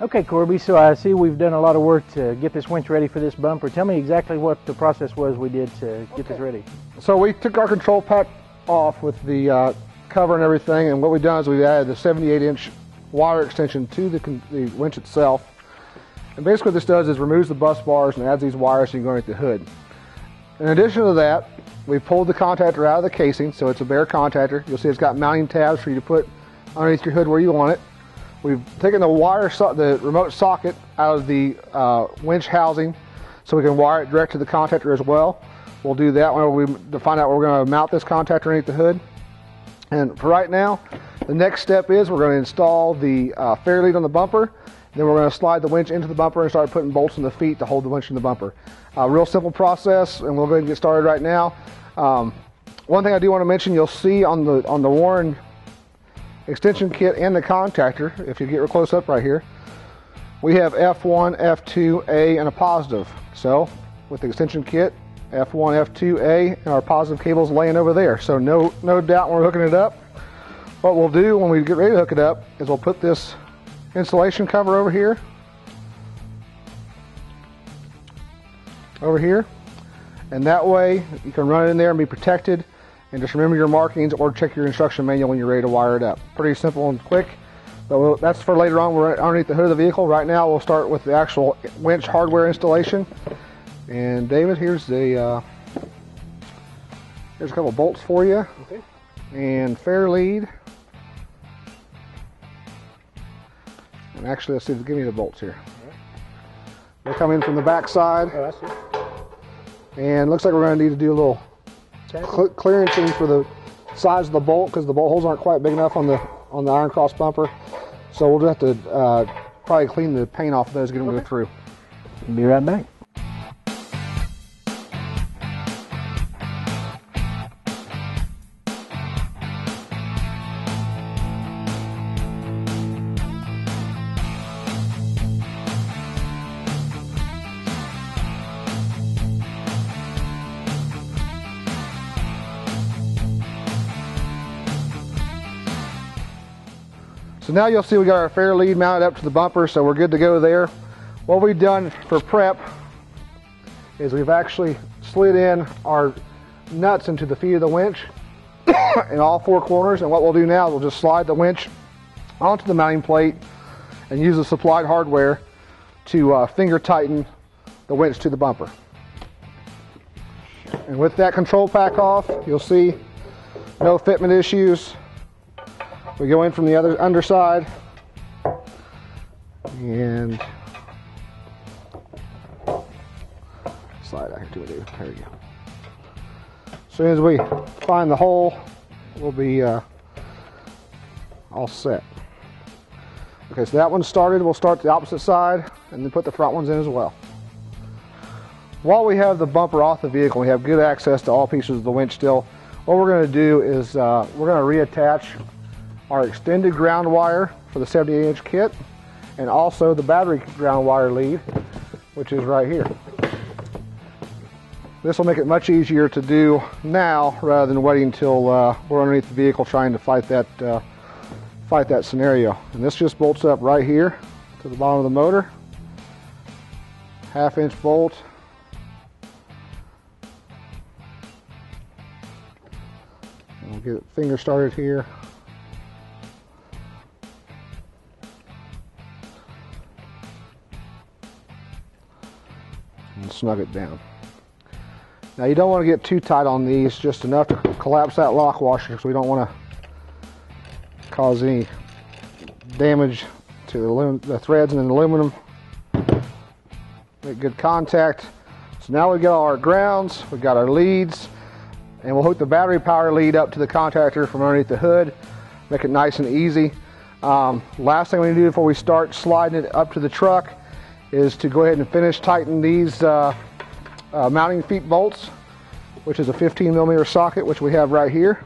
Okay, Corby, so I see we've done a lot of work to get this winch ready for this bumper. Tell me exactly what the process was we did to get this ready. So we took our control pack off with the cover and everything, and what we've done is we've added the 78-inch wire extension to the winch itself. And basically what this does is removes the bus bars and adds these wires so you can go underneath the hood. In addition to that, we pulled the contactor out of the casing, so it's a bare contactor. You'll see it's got mounting tabs for you to put underneath your hood where you want it. We've taken the remote socket out of the winch housing so we can wire it direct to the contactor as well. We'll do that to find out where we're going to mount this contactor underneath the hood. And for right now, the next step is we're going to install the fair lead on the bumper. Then we're going to slide the winch into the bumper and start putting bolts in the feet to hold the winch in the bumper. Real simple process, and we'll go ahead and get started right now. One thing I do want to mention, you'll see on the Warren extension kit and the contactor, if you get real close up right here, we have F1, F2, A, and a positive. So with the extension kit, F1, F2, A, and our positive cables laying over there. So no doubt when we're hooking it up. What we'll do when we get ready to hook it up is we'll put this insulation cover over here, and that way you can run it in there and be protected. And just remember your markings or check your instruction manual when you're ready to wire it up. Pretty simple and quick, but that's for later on. We're underneath the hood of the vehicle. Right now we'll start with the actual winch hardware installation. And David, here's a couple bolts for you. Okay. And fair lead. And actually, let's see, give me the bolts here. Right. They come in from the back side. Oh, I see. And looks like we're going to need to do a little clearancing for the size of the bolt because the bolt holes aren't quite big enough on the Iron Cross bumper. So we'll just have to probably clean the paint off of those, get them to go through. Be right back. So now you'll see we got our fair lead mounted up to the bumper, so we're good to go there. What we've done for prep is we've actually slid in our nuts into the feet of the winch in all four corners, and what we'll do now is we'll just slide the winch onto the mounting plate and use the supplied hardware to finger tighten the winch to the bumper. And with that control pack off, you'll see no fitment issues. We go in from the other underside and slide out here to it. There we go. As soon as we find the hole, we'll be all set. Okay, so that one's started. We'll start the opposite side and then put the front ones in as well. While we have the bumper off the vehicle, we have good access to all pieces of the winch still. What we're going to do is we're going to reattach our extended ground wire for the 78-inch kit and also the battery ground wire lead, which is right here. This will make it much easier to do now rather than waiting until we're underneath the vehicle trying to fight that scenario. And this just bolts up right here to the bottom of the motor. 1/2-inch bolt. We'll get the finger started here. And snug it down. Now you don't want to get too tight on these, just enough to collapse that lock washer because we don't want to cause any damage to the threads and the aluminum. Make good contact. So now we've got all our grounds, we've got our leads, and we'll hook the battery power lead up to the contactor from underneath the hood. Make it nice and easy. Last thing we need to do before we start sliding it up to the truck is to go ahead and finish tighten these mounting feet bolts, which is a 15mm socket, which we have right here.